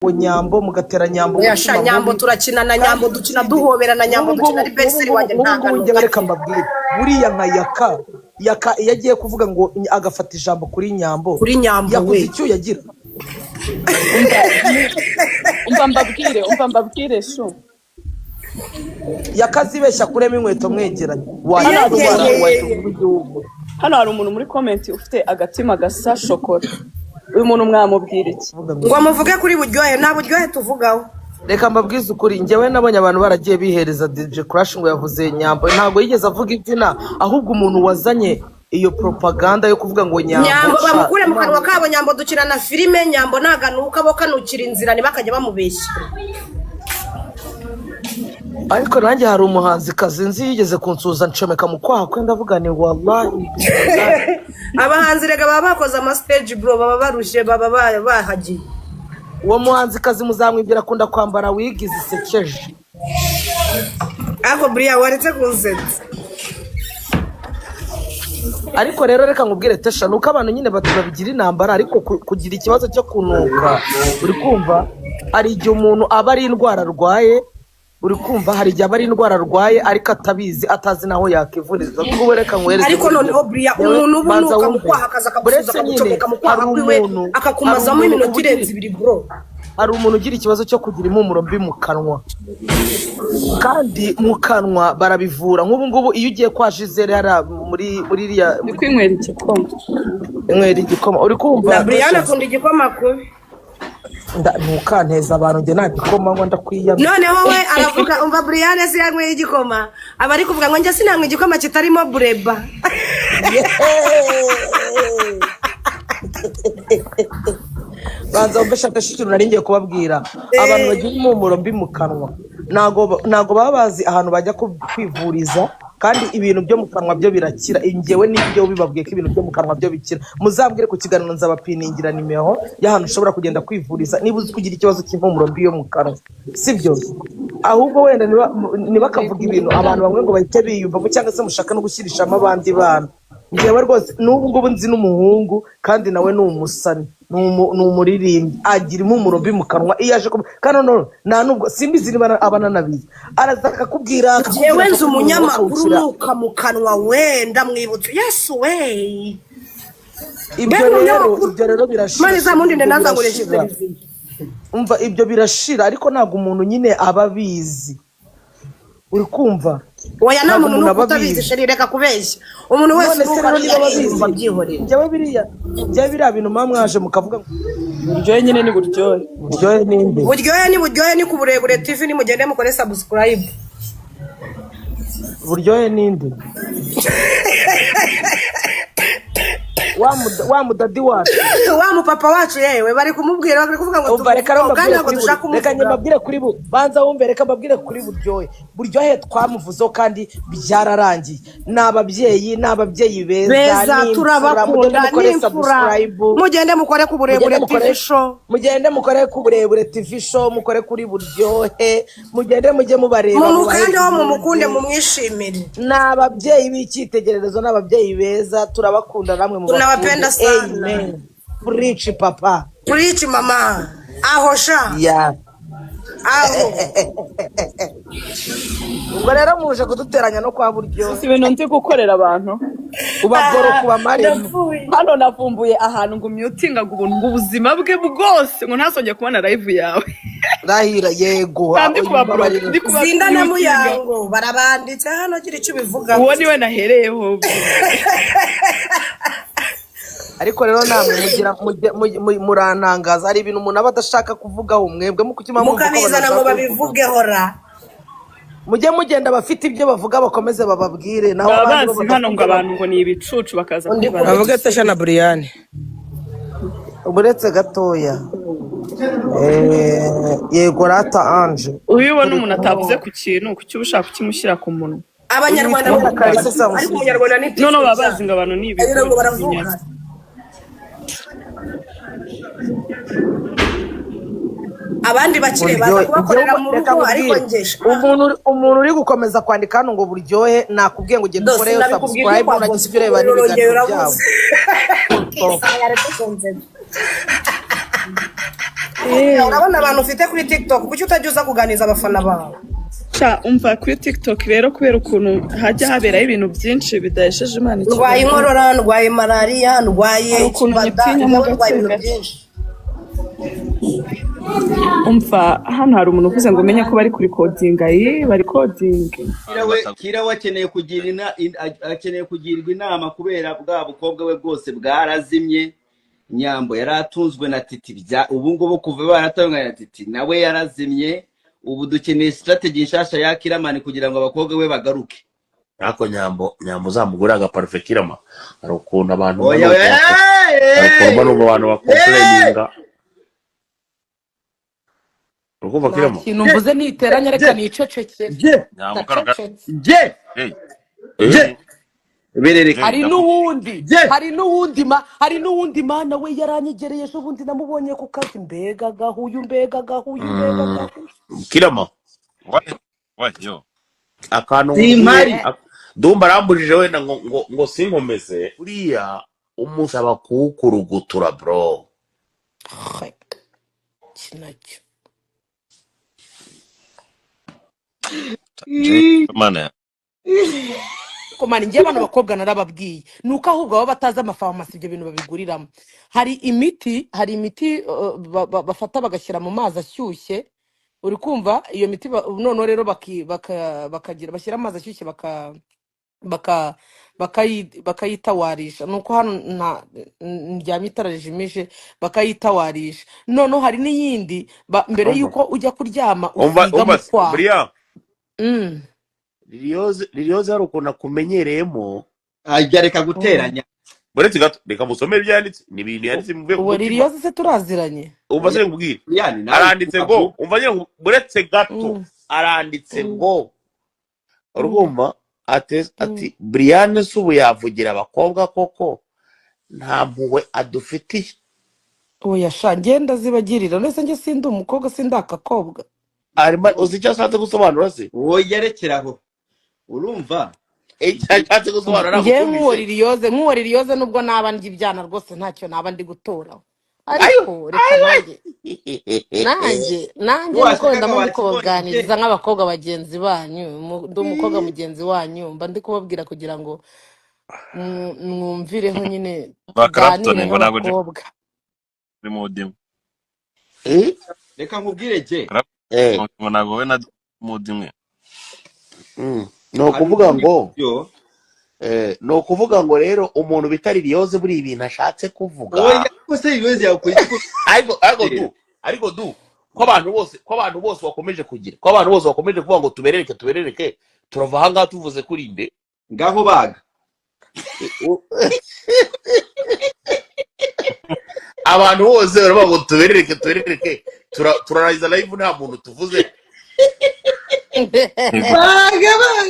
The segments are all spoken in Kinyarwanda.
Nyambo mugatera Nyambo yasha Nyambo turakina na Nyambo dukina duhobera na Nyambo dukina ari best wanjye ntanga reka mbabwire buriya nka yaka yagiye kuvuga ngo agafata ijambo kuri Nyambo yakuze icyo yagira umva mbabwire sho yakazibeshya kurema inkweto mwegeranye hano hari umuntu muri comment ufite agatima gasa shokora uyu muntu mwamubwira iki ngo amuvuge kuri buryohe nta buryohe tuvugaho reka mbabwize ukuri njyewe nabonye abantu baragiye bihereza DJ Crash ngo yavuze Nyambo ntabwo yigeze avuga izina ahubwo umuntu wazanye iyo propaganda yo kuvuga ngo Nyambo bamukure mu kanwa kabo Nyambo dukina na filime Nyambo naganuka bo kanukira inzira nibakajya bamubeshya ariko nanjye hari umuhanzi kazi nzi yigeze kunsuza ncomeka mu kwaha kwenda avuga ni wallahi abahanzi rega baba bakoze ama stage bro baba barushe baba bahagiye uwo muhanzi kazi muzamwibwira akunda kwambara wig zisekeje ako buriya waretse kunsetsa ariko rero reka nkubwire Tesha nuko abantu nyine batubabigira intambara ariko kugira ikibazo cyo kunuka uri kumva ari igihe umuntu aba ari indwara arwaye uri kumva hari igihe aba ari indwara arwaye ariko atabizi atazi naho yakivuriza kuko reka nkwereze ariko noneho buriya umuntu ubunuka mu kwaha akaza akagusuza akagucomeka mu kwaha kwiwe akakumazamo iminota irenze 2 bro hari umuntu ugira ikibazo cyo kugira impumuro mbi mu kanwa kandi mu kanwa barabivura nk'ubu ngubu iyo ugiye kwa Gisele yara muri riya ni kwinywera igikoma uri kumva Brian akunda igikoma ko ntukanteza abantu nge nta gikoma ngo ndakwiyama noneho we aravuga umva Brian se yanyweye igikoma aba ari kuvuga ngo nge sinanywe igikoma kitarimo bureba banza ubeshaka shituru nari ngiye kubabwira abantu bagira impumuro mbi mu kanwa nago baba bazi ahantu bajya kwivuriza kandi ibintu byo mu kanwa byo birakira ingewe n'ibyo bibabwiye ko ibintu byo mu kanwa byo bikira muzambwire ku kiganiro nzabapiningira nimero y'ahantu ushobora kugenda kwivuriza niba uzi kugira ikibazo cy'impumuro mbi yo mu kanwa sibyo ahubwo wenda nibakavuga ibintu abantu bamwe ngo bahite biyumvamo cyangwa se mushaka no gushyirishamo abandi bana ngewe rwose n'ubu ngubu nzi n'umuhungu kandi nawe ni umusani ni umuririmbyi agira impumuro mbi mu kanwa iyo aje kandi none nta nubwo simbizi niba abananabizi araza akakubwira yewe nzi umunyamakuru nuka mu kanwa wenda mwibutse yesu we ibyo rero birashira mani za mundi ndaza ngoreshe televiziyo umva ibyo birashira ariko ntabwo umuntu nyine ababizi uri kumva oya nta muntu n'utabizi sheri reka kubeshya umuntu wese uko byihorera njyewe biriya bintu mwaje mukavuga buryohe nyine ni buryohe buryohe ni ku Burebure TV ni mugende mukore subscribe buryohe ninde wa mudadi wacu wa mupapa wacu yewe bari kumubwira bari kuvuga ngo reka nyababwire kuri banza wumve reka mbabwire kuri buryohe twamuvuzeho kandi byararangiye n'ababyeyi beza turabakunda n'imfura mugende mukore ku Burebure TV show mugende mukore ku Burebure TV show mukore kuri buryohe mugende mujye mubareba mumukandeho mumukunde mumwishimire n'ababyeyi b'icyitegererezo n'ababyeyi beza turabakunda namwe mu tunawapenda sana amen preach papa preach mama aho sha yeah aho ngo rero muje kuduteranya no kwa buryo si ibintu nzi gukorera abantu ubagoro kuba mari hano navumbuye ahantu ngo mutinga ngo ubuntu ubuzima bwe bwose ngo ntasongeye kubona live yawe rahira yego zinda na muyango barabanditse hano gira icyo bivuga uwo niwe nahereyeho ariko rero namwe murantangaza hari ibintu umuntu aba adashaka kuvugaho mwebwe mukabizana ngo babivugeho ra mujye mugenda bafite ibyo bavuga bakomeze bababwire naho bazi hano ngo abantu ngo ni ibicucu bakaza bavuga Tesha na Brian uburetse gatoya yego rata Ange ubibona umuntu atavuze ku kintu kuki ushaka kukimushyira ku munwa abanyarwanda ariko umunyarwanda ni none babazi ngo abantu ni ibintu abandi bakire baza kubakorera mu rugo ariko ngesha umuntu uri gukomeza kwandika hano ngo buryohe nakubwiye ngo ugende ukore subscribe unagize ibyo ureba n'ibiganiro byabo urabona abantu ufite kuri TikTok kuki utajya uza kuganiza abafana bawe Cha umva kuri TikTok rero kubera ukuntu hajya haberaho ibintu byinshi bidahesheje Imana icyubahiro. ndwaye inkorora ndwaye malariya ndwaye ikibada ndwaye ibintu byinshi Umva hano hari umuntu uvuze ngo menye ko bari kuri coding bari coding. Kirawe akeneye kugirwa inama kubera bwa bukobwa we bwose bwarazimye. Nyambo yaratunzwe na Titi ubu ngubu kuva baratanga na Titi nawe yarazimye. Ubu dukeneye strategy nshasha ya Kiramani kugira ngo abakobwa we bagaruke. Nako nyambo zamugura agaparufe Kirama hari ukuntu abantu abantu bakomplaininga urukuva Kirama ikintu mvuze niteranya reka niceceke berereka hari n'uwundi mana we yaranyegereye ejo bundi namubonye ku kazi mbega gahuyu Kirama yo akantu Dumba arambujije wenda ngo sinkomeze uriya umusaba kukurugutura bro kinacyo mana komani ngiye bana bakobwa narababwiye nuko ahubwo baba bataza amafarumasi ibyo bintu babiguriramo hari imiti bafata bagashyira mu mazi ashyushye uri kumva iyo miti none rero bakagira bashyira amazi ashyushye bakayitawarisha nuko hano ndyamye itara rijimije bakayitawarisha none hari n'iyindi mbere yuko ujya kuryama usiga mu kwaha Liliose hari ukuntu akumenyereyemo ajya reka guteranya buretse gato reka musomere ibyanditse ni ibintu yanditse mu uwo Liliose se turaziranye umva se nkubwire aranditse ngo umva nyine buretse gato aranditse ngo urumva ati Brian subu yavugira abakobwa koko nta mpuwe adufitiye oya sha ngenda zibagirira nese nge sindi umukobwa sindi akakobwa arima uzi icyo ashatse gusobanura se wowe yerekeraho urumva ashatse gusobanura nge nk'uwo Liliose nubwo naba ndi ibyana rwose ntacyo naba ndi gutora ariko reka nanjye nuko ndamo ndi kubaganiriza nk'abakobwa bagenzi banyu ndi umukobwa mugenzi wanyu mba ndi kubabwira kugira ngo mwumvireho nyine tuganire nk'abakobwa reka nkubwire je ntabwo we na mudimwe ni ukuvuga ngo rero umuntu bita Liliose buri ibintu ashatse kuvuga ariko ko abantu bose bakomeje kugira ko abantu bose bakomeje kuvuga ngo tuberereke turava aha ngaha tuvuze kuri inde ngaho baga abantu bose baravuga ngo tuberereke turarangiza live nta muntu tuvuze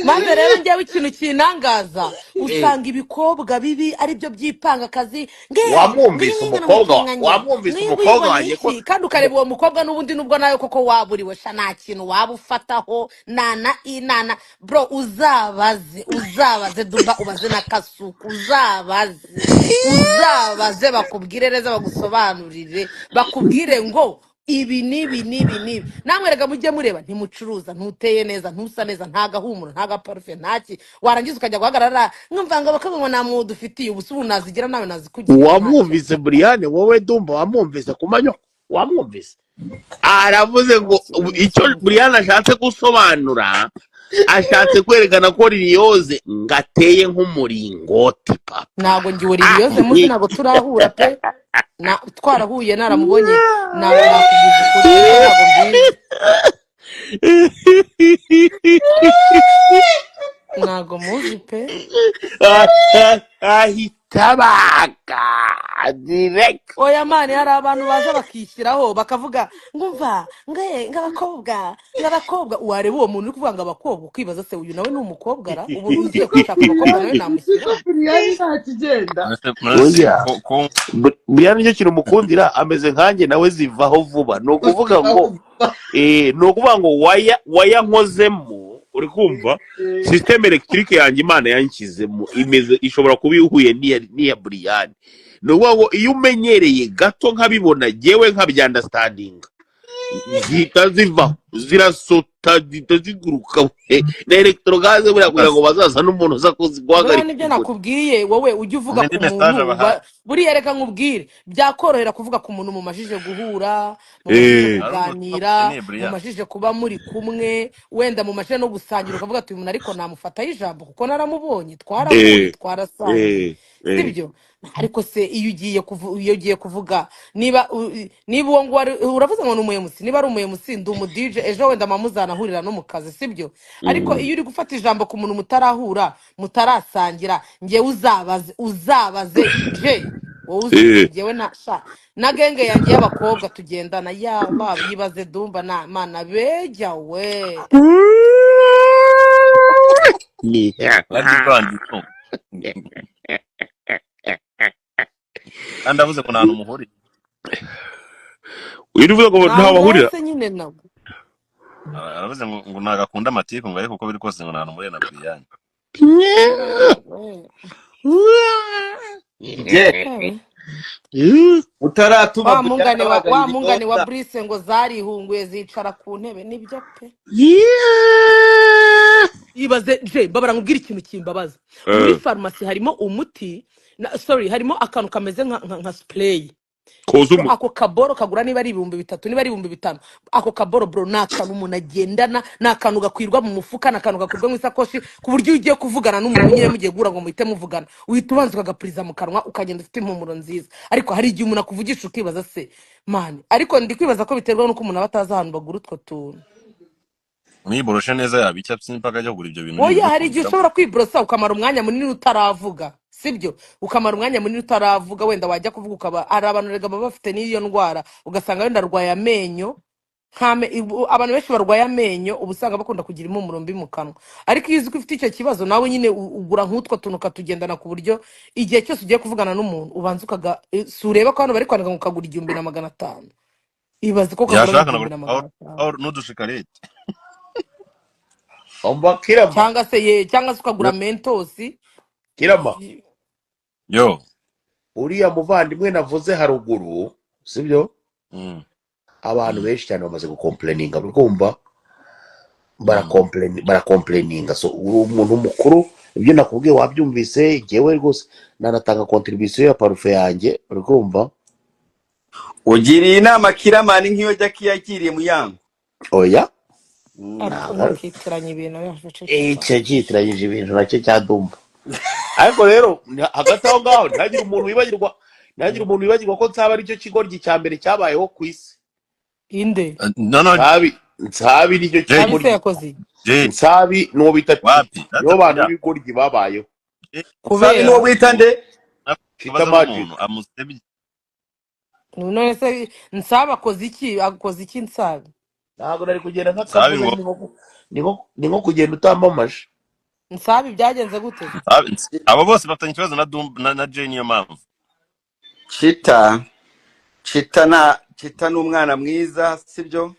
maze rero njyewe ikintu kinangaza usanga ibikobwa bibi ari byo byipanga akazi wamwumvise umukobwa wanjye ko kandi ukareba uwo mukobwa n'ubundi nubwo nawe koko waburiwe sha nta kintu waba ufataho nana bro uzabaze Dumba ubaze na Kasuku uzabaze bakubwire neza bagusobanurire bakubwire ngo ibi nibi namwe rega mujye mureba ntimucuruza ntuteye neza ntusa neza nta gahumuro nta gaparufe ntaki warangiza ukajya guhagarara mwumvanga bakabona nta muntu ufitiye ubu nazigira nawe nazikugira wamwumvise Brian wowe Dumba wamwumvise kumanyo wamwumvise aravuze ngo icyo Brian ashatse gusobanura ashatse kwerekana ko Liliose ngateye nk'umuringoti papa ntago ngiwe Liliose muzi ntago turahura pe twarahuye naramubonye nawe nakugize kuri ntago mbizi ntago muzi pe ahitabaga direct oya mani hari abantu baza bakishyiraho bakavuga ngumva ng'abakobwa wareba uwo muntu uri kuvuga ngo abakobwa ukibaza se uyu nawe ni umukobwa ra ubu ugiye gushaka abakobwa nawe namushyira Brian nicyo kintu mukundira ameze nkanjye nawe zivaho vuba ni ukuvuga ngo waya nkozemo uri kumva system electric yanjye Imana yanshyizemo ishobora kuba ihuye n'iya Brian ni ukuvuga ngo iyo umenyereye gato nkabibona jyewe nkabyandastandinga zihita ziva zirasota zihita ziguruka na electrogaze buriya kugira ngo bazaza n'umuntu uza buriya guhagarika nibyo nakubwiye wowe ujye uvuga indi ku message muntu abahaye buriya reka nkubwire byakorohera kuvuga ku muntu mumajije guhura mumajije eh ari ubutumwa kuganira bukeneye Brian mumajije kuba muri kumwe wenda mumajije no gusangira ukavuga ati uyu muntu ariko namufataho ijambo kuko naramubonye twarahuye eh twarasangiye sibyo ariko se iyo ugiye kuvuga niba uwo ngo uravuze ngo ni umuyemusi niba ari umuyemusi ndi umudije ejo wenda mamuzanahurira no mu kazi sibyo ariko iyo uri gufata ijambo ku muntu mutarahura mutarasangira ngewe uzabaze je wowe uzi ngewe na genge yanjye y'abakobwa tugendana yaba bibaze dumba na mana bejya we kandi banditse kandi avuze ko nta n'umuhuri uvuga ngo ntaho bahurira se nyine nabo aravuze ngo nagakunda amatiku ngo ariko uko biri kose ngo nta n'umuhuri na Brian utaratuma wa mungane wa Brice ngo zarihunguye zicara ku ntebe nibyo pe ibaze je babara nkubwira ikintu kimbabaza muri farmasi harimo umuti harimo akantu kameze nka spray ako kaboro kagura niba ari 3,000 niba ari 5,000 ako kaboro bro nakantu umuntu agendana nakantu gakwirwa mu mufuka nakantu gakwirwa mu isakoshi ku buryo ugiye kuvugana n'umuntu nyine mugiye gura ngo muhite muvugana uhita ubanza ukagapuriza mu kanwa ukagenda ufite impumuro nziza ariko hari igihe umuntu akuvugisha ukibaza se man ariko ndi kwibaza ko biterwa nuko umuntu abataza ahantu bagura utwo tuntu mwiboroshe neza yabicya mpaka ajya kugura ibyo bintu oya hari igihe ushobora kwiborosa ukamara umwanya munini utaravuga sibyo ukamara umwanya munini utaravuga wenda wajya kuvuga ukaba ari abantu rega baba bafite n'iyo ndwara ugasanga wenda arwaye amenyo abantu benshi barwaye amenyo uba usanga bakunda kugira impumuro mbi mu kanwa ariko iyo uzi ko ufite icyo kibazo nawe nyine ugura nk'utwo tuntu ukatugendana ku buryo igihe cyose ugiye kuvugana n'umuntu ubanza ureba ko hano bari kwandika ngo ukagura 1,500 ibaze ko kagura 1,500 n'udushikarete cyangwa se ukagura mentosi kirama yo uriya muvandimwe navuze haruguru sibyo abantu benshi cyane bamaze gukomplaininga urumva barakomplaininga so uri umuntu mukuru ibyo nakubwiye wabyumvise jewe rwose nanatanga contribution ya parufe yanjye urumva ugiriye inama kiramani nk'iyo Jackie yakiriye mu yango oya nakitiranye ibintu icyo kitiranyije ibintu nacyo cyadumba ariko rero hagati aho ngaho ntihagire umuntu wibagirwa ko nsaba aricyo kigoryi cya mbere cyabayeho ku isi inde nsabi nicyo kigoryi nsabi n'uwo bita nibo bantu b'ibigoryi babayeho kubera n'uwo bita nde none se nsaba akoze iki nsabi ntabwo nari kugenda nk'akavuze ni nko kugenda utambamaje nsabi byagenze gute abo bose bafitanye ikibazo na Jay niyo mpamvu Chita n'umwana mwiza sibyo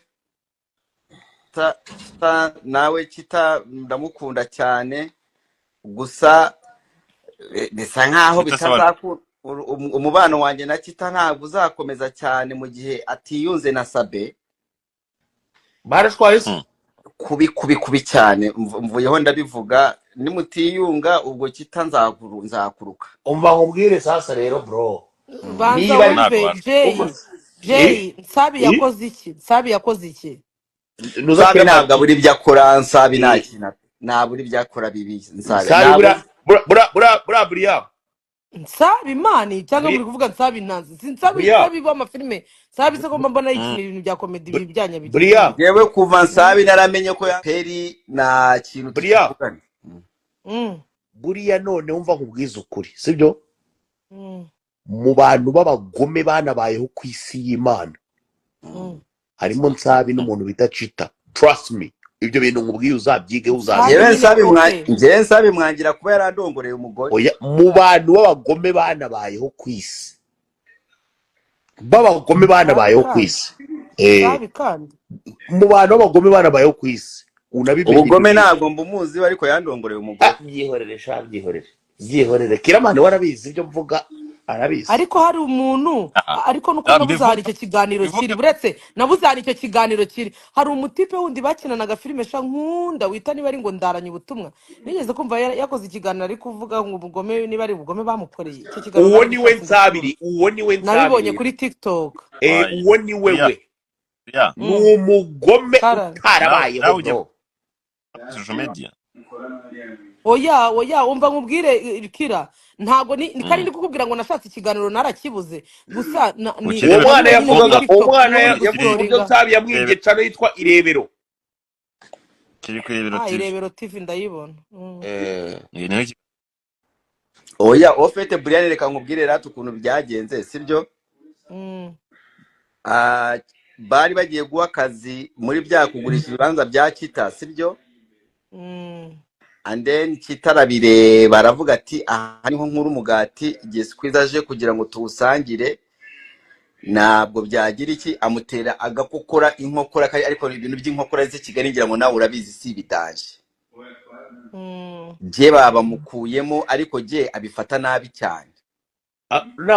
nawe Chita ndamukunda cyane gusa bisa nkaho bitazakura umubano wanjye na Chita ntabwo uzakomeza cyane mu gihe atiyunze na Sabe barashwaye kubi cyane mvuyeho ndabivuga nimutiyunga ubwo Chita nzakuruka umva nkubwire sasa rero bro banza wumve Jay Nsabi yakoze iki Nsabi ntabwo buri byakora Nsabi nta buri byakora bibi Nsabi bura Brian Nsabi mani cyangwa muri kuvuga Nsabi ntazi Nsabi b'amafilme Nsabi se ko mbona ibintu bya comedy bijyanye Brian yewe kuva Nsabi naramenye ko peri na kintu tukuvugana buriya none wumva nkubwiza ukuri sibyo mu bantu b'abagome banabayeho ku isi y'Imana harimo Nsabi n'umuntu bita Chita trust me ibyo bintu nkubwiye uzabyige Njyewe Nsabi mwangira kuba yarandongoreye umugore oya mu bantu b'abagome banabayeho ku isi mu bantu b'abagome banabayeho ku isi ubugome ntabwo mbumuzi ariko yandongoreye umugore byihorere Kiramani warabizi ibyo mvuga arabizi. ariko hari umuntu ariko nuko nabuze hari icyo kiganiro kiri buretse nabuze hari icyo kiganiro kiri hari umutipe wundi bakinanaga filime sha nkunda wita niba ari ngo ndaranye ubutumwa nigeze kumva yakoze ikiganiro ari kuvuga ngo ubugome niba ari ubugome bamukoreye icyo kiganiro uwo niwe Nsabiri, uwo niwe Nsabiri nabibonye kuri TikTok. uwo ni wewe ni umugome utarabayeho bro social media. oya umva nkubwire Kira ntago ni kandi ndi kukubwira ngo nashatse ikiganiro narakibuze gusa umwana yavugaga uburyo Nsabiri yamwibye channel yitwa Irebero kiri ku Irebero TV. Irebero TV ndayibona. oya ofete Brian reka nkubwire ratu ukuntu byagenze sibyo bari bagiye guha akazi muri bya kugurisha ibibanza bya Kita sibyo and then kitarabire baravuga ati aha niho nkuru umugati igihe skwizaje kugira ngo tuwusangire ntabwo byagira iki amutera agakokora inkokora ariko ibintu by'inkokora z'i Kigali ngira ngo nawe urabizi si bidanje je baba mukuyemo ariko je abifata nabi cyane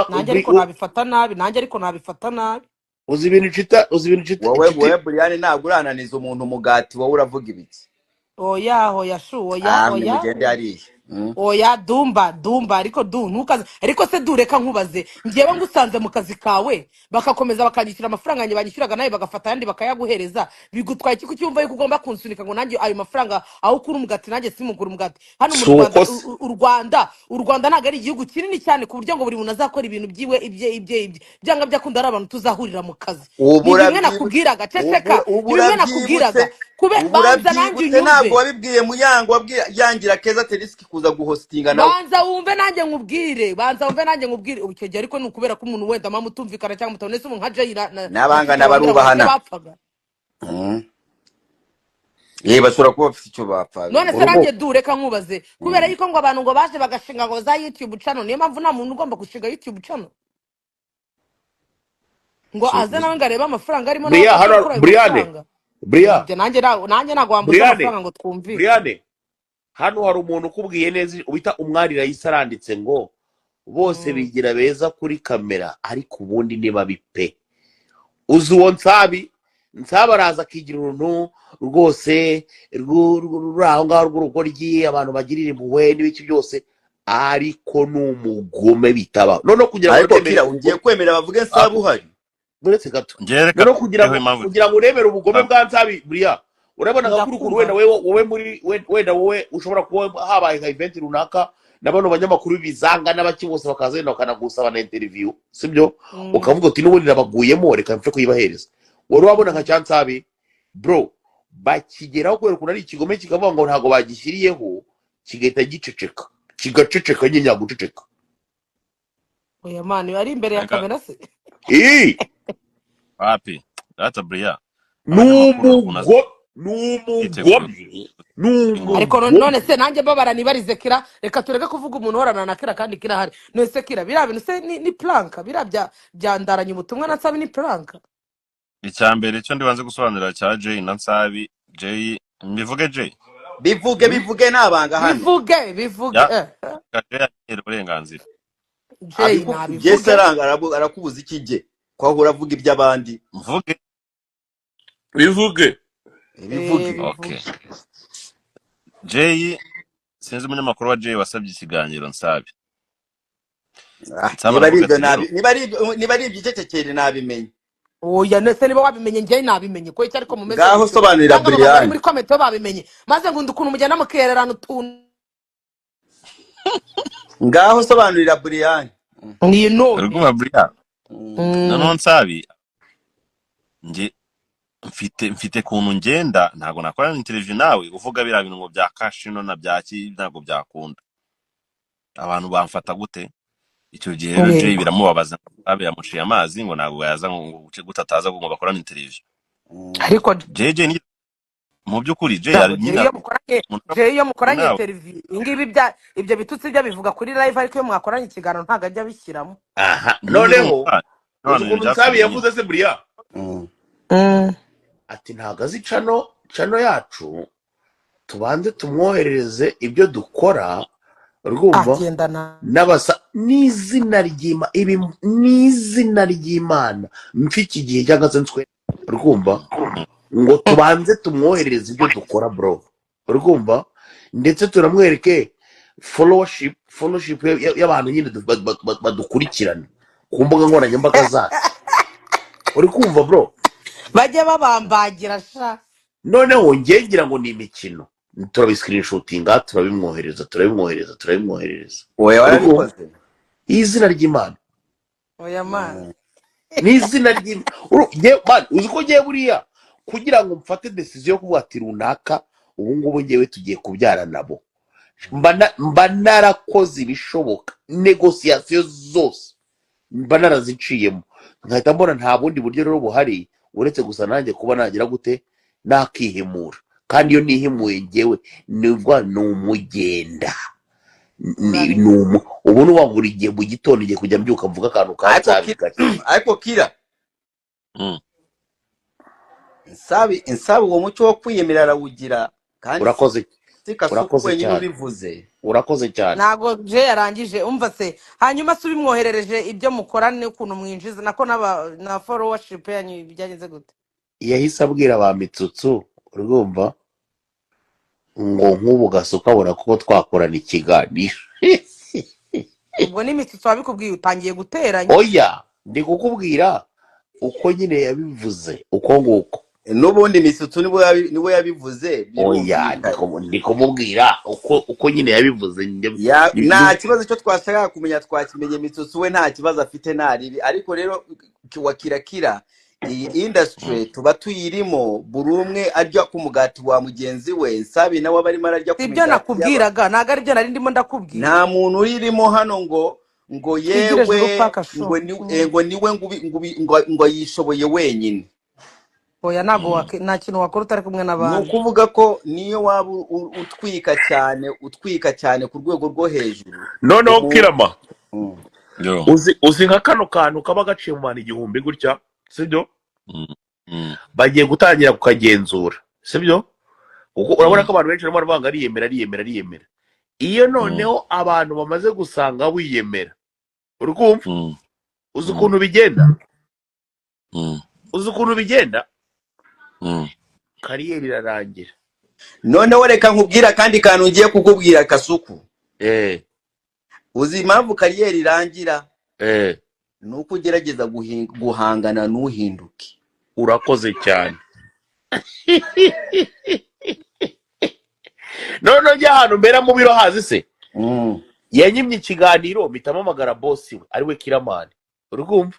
nanjye ariko nabifata nabi uzi ibintu cita wowe Brian ntabwo urananiza umuntu umugati wowe uravuga ibiki oya shu oya dumba ariko ntukaze ariko se reka nkubaze ngiyewe ngusanze mu kazi kawe bakakomeza bakanyishyura amafaranga yanjye banyishyuraga nawe bagafata yandi bakayaguhereza bigutwaye iki kucyumva yuko ugomba kunsunika ngo nanjye ayo mafaranga aho ukura umugati nanjye simukura umugati hano mu Rwanda u Rwanda ntabwo ari igihugu kinini cyane ku buryo ngo buri muntu azakora ibintu byiwe ibye byanga byakunda ari abantu tuzahurira mu kazi bimwe nakubwiraga ceceka bimwe nakubwiraga kube banza nanjye unyumve ntabwo wabibwiye Muyango wabwiye yangira Keza Teriski kuza guhostinga nawe banza wumve nanjye nkubwire icyo gihe ariko nukubera ko umuntu wenda mama utumvikana cyangwa mutabone se nka Jayira nabangana barubahana bashobora kuba bafite icyo bapfa none se nanjye reka nkubaze kubera yuko ngo abantu ngo baje bagashinga ngo za YouTube channel niyo mpamvu nta muntu ugomba gushinga YouTube channel ngo aze nawe ngo arebe amafaranga arimo Brian nanjye ntabwo wambuza amafaranga ngo twumvire Brian hano hari umuntu ukubwiye neza ubita umwari Raisa aranditse ngo bose bigira beza kuri kamera ariko ubundi niba bipe uzi uwo Nsabiri araza akigira uruntu rwose ruraho ngaho rw'urugoryi abantu bagirira impuhwe n'ibiki byose ariko n'umugome bitaba none kugira ngo ugiye kwemera bavuge Nsabiri uhari buretse gato none kugira ngo urebere ubugome bwa Nsabiri Brian urabona gakuru wenda wowe ushobora kuba habaye nka event runaka nabano banyamakuru bizanga n'abaki bose bakazenda bakanagusaba na interview sibyo ukavuga uti n'ubundi nabaguyemo reka mfe kuyibahereza wari wabona nka cya Nsabiri bro bakigeraho kubera ukuntu ari ikigome kikavuga ngo ntago bagishyiriyeho kigahita kigaceceka nyine yaguceceka oya mani ari imbere ya kamera se papi data Brian ariko none se nanjye babara nibarize Kira reka tureke kuvuga umuntu horana na Kira kandi Kira hari none se Kira biriya bintu se ni planka biriya byandaranye ubutumwa na Nsabiri ni planka icyambere cyo ndibanze gusobanurira cya Jay na Nsabiri Jay mbivuge Jay bivuge nabanga hano bivuge Jay uburenganzira Jay nabivuge arakubuza iki je ko uravuga iby'abandi bivuge okay Jay sinzi umunyamakuru wa Jay wasabye ikiganiro Nsabiri niba ari ibyicecekere nabimenye oya nese niba wabimenye njye nabimenye ko icyo ariko mumeze ngaho sobanurira Brian muri comment babimenye maze ngo ndukunu mujyana mukererana utuntu ngaho sobanurira Brian ni no uruguma Brian none Nsabiri nje mfite kuntu ngenda ntago nakora interview nawe uvuga bira bintu ngo bya kashino na byaki ntago byakunda abantu bamfata gute icyo gihe rero Jay biramubabaza abe yamuciye amazi ngo ntago yaza ngo uce gutataza ngo bakorana interview ariko JJ ni mu byukuri Jay ari nyina Jay yo mukoranye interview ingibi ibyo bitutsi byo bivuga kuri live ariko yo mwakoranye ikiganiro ntago ajya bishyiramo noneho Nsabiri yavuze se Brian ati ntago azi cano yacu tubanze tumwoherereze ibyo dukora urumva agendana n'abasa n'izina ry'Imana ibi n'izina ry'Imana mfiki gihe cyangwa se nswe urumva ngo tubanze tumwoherereze ibyo dukora bro urumva ndetse turamwereke fellowship y'abantu nyine badukurikirana ku mbuga nkoranyambaga zacu uri kumva bro bajye babambagira sha noneho ngira ngo ni imikino turabiscreenshotinga turabimwoherereza oya warabikoze izina ry'Imana oya man n'izina ry'Imana uzi ko ngiye buriya kugira ngo mfate decision yo kuvuga ati runaka ubu ngubu ngewe tugiye kubyara nabo mba narakoze ibishoboka negociation zose mba naraziciyemo nkahita mbona nta bundi buryo rero buhari uretse gusa nanjye kuba nagira gute nakihimura kandi iyo nihimuye ngewe nibwo numugenda ubu nuba buri gihe mu gitondo igiye kujya mbyuka mvuga akantu ariko kira insabi uwo muco wo kwiyemera arawugira kandi urakoze wenyine ubivuze urakoze cyane ntago je yarangije umva se hanyuma se ubimwoherereje ibyo mukora n'ukuntu mwinjiza nako na followership yanyu byagenze gute yahise abwira ba Mitsutsu urumva ngo nk'ubu gasuka abona kuko twakorana ikiganiro ubwo n'Imitsutsu wabikubwiye utangiye guteranya oya ndi kukubwira uko nyine yabivuze uko nguko n'ubundi Mitsutsu niwe yabivuze oya ndi kumubwira uko nyine yabivuze nta kibazo cyo twashaka kumenya twakimenye Mitsutsu we nta kibazo afite naribi ariko rero wakirakira iyi industry tuba tuyirimo buri umwe arya ku mugati wa mugenzi we nsabi nawe barimo ararya ku ibyo nakubwiraga ntago ari byo nari ndimo ndakubwira nta muntu uririmo hano ngo yewe ngo niwe ngo yishoboye wenyine oya ntago nta kintu wakora utari kumwe n'abandi ni ukuvuga ko niyo waba utwika cyane ku rwego rwo hejuru noneho kirama uzi nka kano kantu kaba gaciye mu bantu 1000 gutya sibyo bagiye gutangira kukagenzura sibyo kuko urabona ko abantu benshi barimo banga ariyemera iyo noneho abantu bamaze gusanga wiyemera urukumva uzi ukuntu bigenda kariyeri irarangira noneho reka nkubwira kandi kantu ngiye kukubwira Kasuku uzi impamvu kariyeri irangira nuko ugerageza guhangana n'uhinduke urakoze cyane none njya ahantu mbera mu biro hazi se yanyimye ikiganiro mpitamo amagara boss we ariwe Kiramani urumva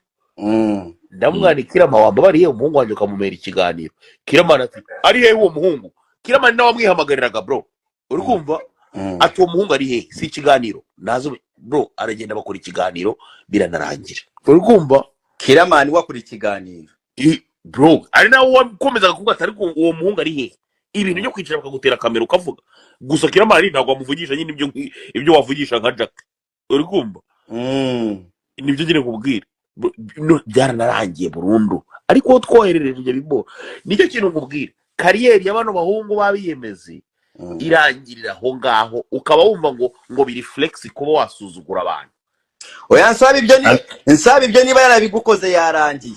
ndamwani Kirama wambabariye umuhungu wanjye ukamumera ikiganiro Kiramani ati ari hehe uwo muhungu Kiramani nawe amwihamagariraga bro urumva ati uwo muhungu ari hehe si ikiganiro nazo bro aragenda bakora ikiganiro biranarangira urumva Kiramani wakora ikiganiro bro ari nawe wakomeza kuvuga ati ariko uwo muhungu ari hehe ibintu byo kwicara bakagutera kamera ukavuga gusa Kiramani ntabwo wamuvugisha nyine ibyo wavugisha nka Jack urumva nibyo nyine kubwira byaranarangiye burundu ariko twoherereje ibyo bibo nicyo kintu nkubwira kariyeri y'abano bahungu babiyemeze irangirira aho ngaho ukaba wumva ngo biri flex kuba wasuzugura abantu oya nsaba ibyo niba yarabigukoze yarangiye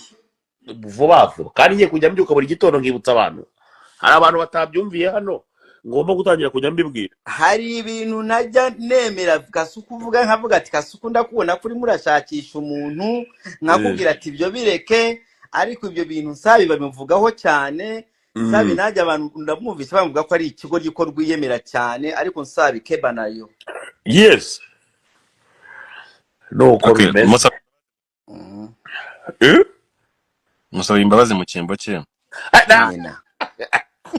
vuba kandi ngiye kujya mbyuka buri gitondo nkibutsa abantu hari abantu batabyumviye hano ngomba gutangira kujya mbibwira hari ibintu najya nemera Kasuku uvuga nkavuga ati Kasuku ndakubona kuri murashakisha umuntu nkakubwira ati ibyo bireke ariko ibyo bintu nsabi babivugaho cyane nsabi najya abantu ndamwumvise bavuga ko ari ikigo gikorwa iyemera cyane ariko nsabi keba nayo yes no ko bimeze musaba imbabazi mu cyimbo cye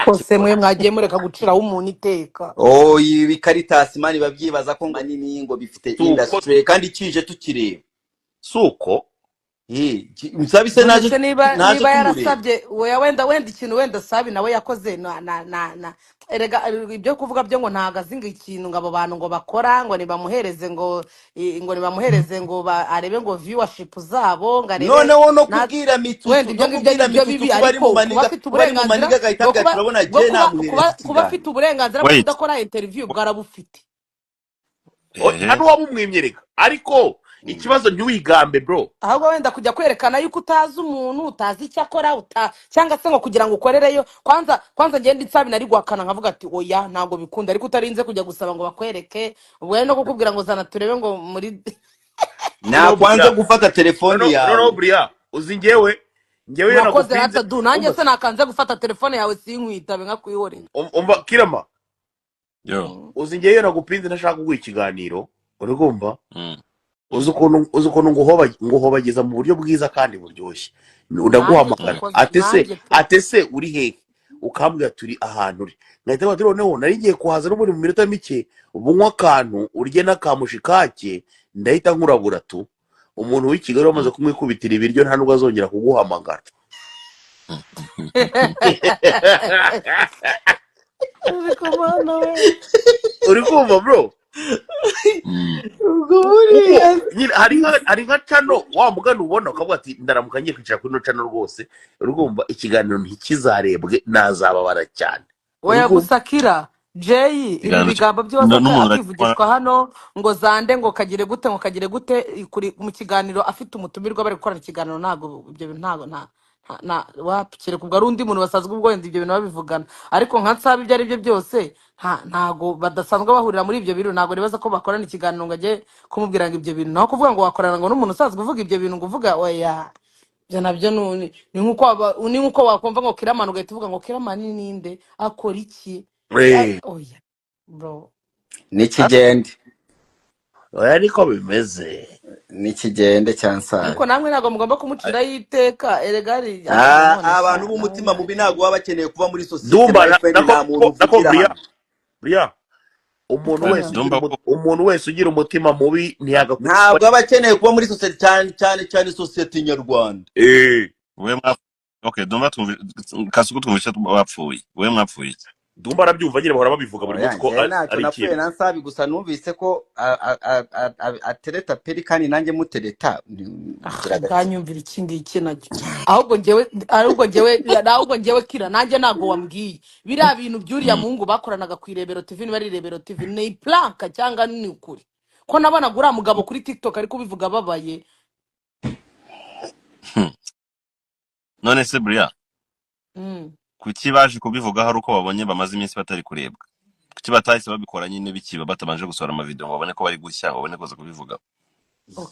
kose mwe mwagiye mureka guciraho umuntu iteka ibi Caritas mani babyibaza ko nganini ngo bifite industry kandi kije tukireba suko Musabi se naje niba yarasabye wenda ikintu Sabi nawe yakoze erega ibyo kuvuga byo ngo ntago azinga ikintu ngo abo bantu ngo bakora ngo nibamuhereze ngo arebe ngo viewership zabo ngo arebe noneho no kubwira Mitsutsu wenda ibyo ngibyo bibi ariko kuba afite uburenganzira kuba afite uburenganzira bwo kudakora interview bwarabufite hano wamumwimyereka ariko ikibazo ntiwigambe bro. ahubwo wenda kujya kwerekana yuko utazi umuntu utazi icyo akora cyangwa se ngo kugira ngo ukorereyo kwanza ngende insabi nari guhakana nkavuga ati oya ntabwo bikunda ariko utarinze kujya gusaba ngo bakwereke ubwo no kukubwira ngo zana turebe ngo muri nakwanze gufata telefoni yawe no Bria uzi ngewe nakoze ratadu nanjye se nakanze gufata telefone yawe sinkwitabe nka kwihorera umva Kirama uzi ngewe nagupinze ntashaka kuguha ikiganiro uragomba uzi ukuntu nguhobageza mu buryo bwiza kandi buryoshye ndaguhamagara ate se uri hehe ukambwira turi ahantu uri ngahita bati noneho nari ngiye kuhaza no muri mu minota mike ubunywa akantu urye n'akamushikake ndahita nkurabura tu umuntu w'i Kigali wamaze kumwikubitira ibiryo nta nubwo azongera kuguhamagara. uri kumva bro? hari nka cano wa mugani ubona ukavuga ati ndaramuka ngiye kwicara kuri ino cano rwose urumva ikiganiro ntikizarebwe nazababara cyane. oya gusakira Jay ibi bigambo byose akivugishwa hano ngo zande ngo kagire gute mu kiganiro afite umutumirwa bari gukorana ikiganiro ntago ibyo bintu nta wapikire kubwo ari undi muntu basazwe ubwo wenda ibyo bintu babivugana ariko nka nsaba ibyo ari byo byose ntago badasanzwe bahurira muri ibyo bintu ntago ribaza ko bakorana ikiganiro ngo ajye kumubwira ngo ibyo bintu naho kuvuga ngo wakorana ngo n'umuntu usazwe uvuga ibyo bintu ngo uvuga oya byo nabyo ni nkuko wakumva ngo Kiramani ugahita uvuga ngo Kiramani ninde akora iki oya bro nikigende oya niko bimeze nikigende cyansa ariko namwe ntago mugomba kumucira yiteka eregari abantu b'umutima mubi ntago baba bakeneye kuba muri society Bria umuntu wese ugira umutima mubi ntabwo aba akeneye kuba muri society cyane society nyarwanda. Okay, Dumba kasuku twumvisha bapfuye we mwapfuye Dumba arabyumva agira bahora babivuga buri munsi ko ari ikintu nansabi gusa numvise ko atereta peri kandi nanjye mutereta kanyumvira ikingiki nacyo ahubwo ngewe Kira nanjye nago wambwiye biriya bintu byuriya mungu bakoranaga ku Irebero TV ni bari Irebero TV ni planka cyangwa ni ukuri ko nabona gura mugabo kuri TikTok ariko bivuga babaye none se Bria kuki baje kubivuga hari uko babonye bamaze iminsi batari kurebwa kuki batahise babikora nyine bikiba batabanje gusohora amavideo ngo babone ko bari gushya babone koza kubivuga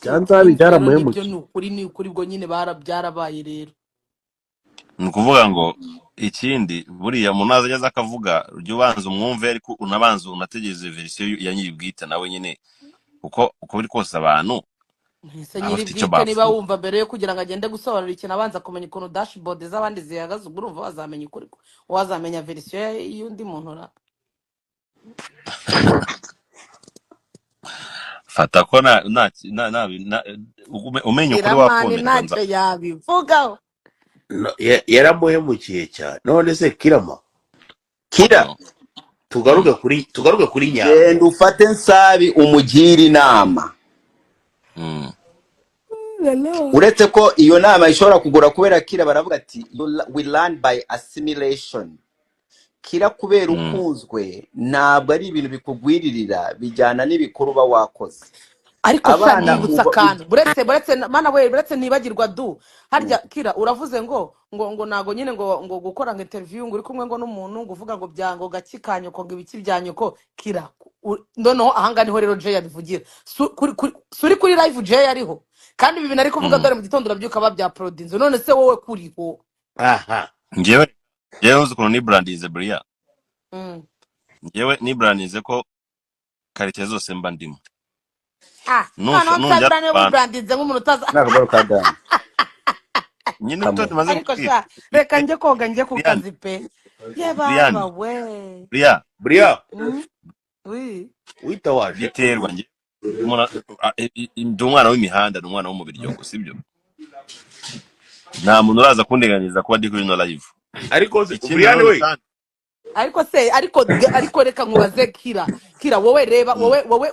cyanzabi byaramuhemukiye ni ukuri bwo nyine byarabaye rero ni ukuvuga ngo ikindi buriya umuntu azaza akavuga ujye ubanza umwumve ariko unabanza unategereze verisiyo ya nyiribwite nawe nyine uko biri kose abantu ese nyiribwite niba wumva mbere yo kugira ngo agende gusobanura ikintu abanza kumenya ukuntu dashboard z'abandi zihagaze ubwo urumva wazamenya ukuri wazamenya verisiyo y'undi muntu ra fata ko umenya ukuri wakumva ntacyo yabivugaho yaramuhemukiye cyane. none se Kirama tugaruke kuri nyamba genda ufate nsabi umugira inama uretse ko iyo nama ishobora kugura kubera Kira baravuga ati we learn by assimilation. Kira kubera ukuzwe ntabwo ari ibintu bikugwiririra bijyana n'ibikuru ba wakoze ariko abana nibutsa kandi buretse mana we buretse nibagirwa harya Kira uravuze ngo nago nyine ngo gukora ngo interview ngo uri kumwe ngo n'umuntu ngo uvuga ngo byango gakikanyo ko ibiki byanyoko Kira noneho ahanga niho rero Jay yabivugira suri kuri live Jay ariho kandi ibi bintu ari kuvuga dore mu gitondo urabyuka babya produce none se wowe kuriho ngewe uzi ukuntu ni brandize Bria ngewe ni brandize ko karite zose mba ndimo brandize nk'umuntu utaza nyine utote maze gukira reka njye koga njye ku kazi pe ye baba we Bria wita waje biterwa nge ndi umwana w'imihanda n'umwana wo mu biryogo sibyo nta muntu uraza kundeganiza kuba ndi kuri no live ariko Brian we ariko reka nkubaze kira wowe reba wowe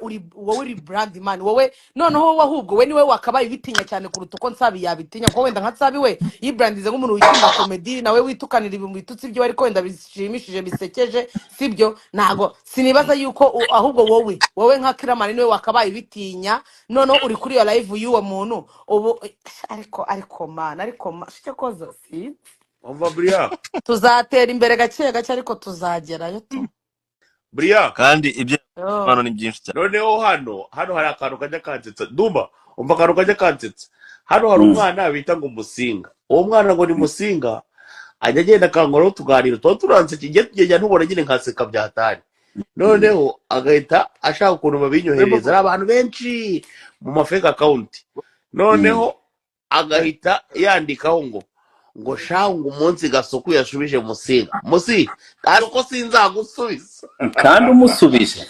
uri brand man wowe noneho wowe ahubwo we niwe wakabaye bitinya cyane kuruta uko Nsabi yabitinya ko wenda nka Nsabi we yibrandize nk'umuntu wikinga comedy nawe witukanira ibintu bitutsi byo ariko wenda bishimishije bisekeje sibyo nago sinibaza yuko ahubwo wowe nka Kira man niwe wakabaye bitinya noneho uri kuri yo live y'uwo muntu ubu ariko man shike koza si umva Bria tuzatera imbere gake ariko tuzagerayo tu Bria kandi ibyo hano ni byinshi cyane. Noneho hano hari akantu kajya kansetsa Dumba umva akantu kajya kansetsa hano hari umwana bita ngo Musinga uwo mwana ngo ni Musinga ajya agenda akanguraho tuganiro tuba turanse kigiye tugenda ntubona nyine nkaseka byatari noneho agahita ashaka ukuntu babinyohereza ari abantu benshi mu mafake account noneho agahita yandikaho ngo shanga umunsi Gasuku yashubije Musinga kandi uko sinzagusubiza kandi umusubije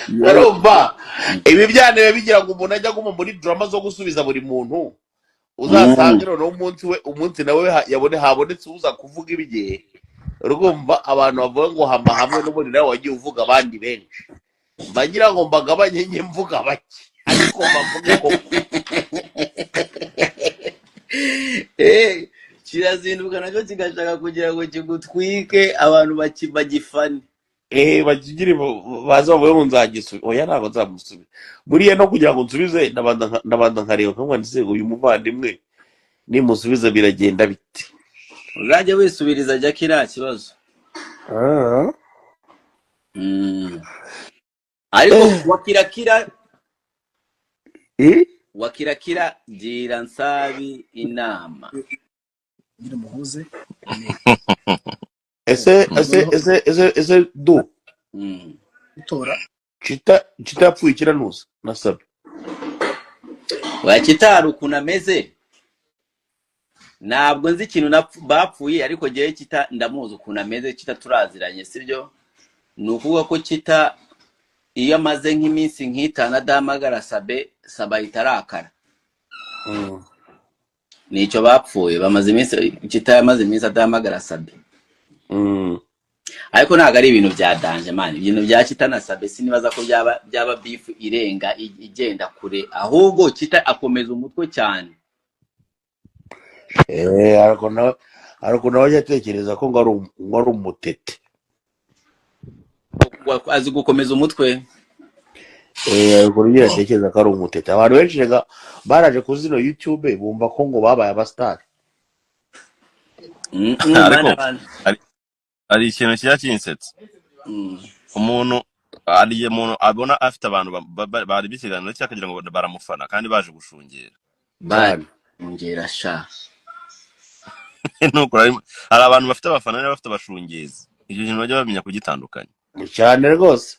urumva ibi byanebe bigira ngo umuntu ajya guma muri drama zo gusubiza buri muntu uzasange noneho umunsi nawe habonetse uza kuvuga ibigihe urumva abantu bavuga ngo hama hamwe n'ubundi nawe wagiye uvuga abandi benshi mbagira ngo mbagabanye njye mvuga bake ariko mbavuge ko kirazinduka nacyo kigashaka kugira ngo kigutwike abantu bagifane bakigire baza bavuye ngo nzagisubiza oya ntabwo nzamusubiza buriya no kugira ngo nsubize ndabanza nkareba nkangwa ndise uyu muvandimwe nimusubiza biragenda bite uzajya wisubiriza ajya kiriya kibazo ariko wakirakira gira Nsabi inama muhuze ese du gutora Chita yapfuye ikiranuza nasabye wakitara ukuntu ameze ntabwo nzi ikintu bapfuye ariko gihe Chita ndamuzi ukuntu ameze Chita turaziranye sibyo ni ukuvuga ko Chita iyo amaze nk'iminsi nk'itanu adahamagara Saba itarakara nicyo bapfuye bamaze iminsi Chita yamaze iminsi adahamagara Sabe ariko ntabwo ari ibintu bya danje man ibintu bya Chita na Sabe sinibaza ko byaba beef irenga igenda kure ahubwo Chita akomeza umutwe cyane ariko nawe yatekereza ko ngo ari umutete azi gukomeza umutwe ariko niyo yatekereza ko ari umutete abantu benshi baraje ku zino YouTube bumva ko ngo babaye abastari hari ikintu kijya kinsetsa umuntu abona afite abantu bari bikiganiro cyakagira ngo baramufana kandi baje gushungera ngera sha nuko hari abantu bafite abafana n'abafite abashungezi ibyo kintu bajya bamenya kugitandukanya cyane rwose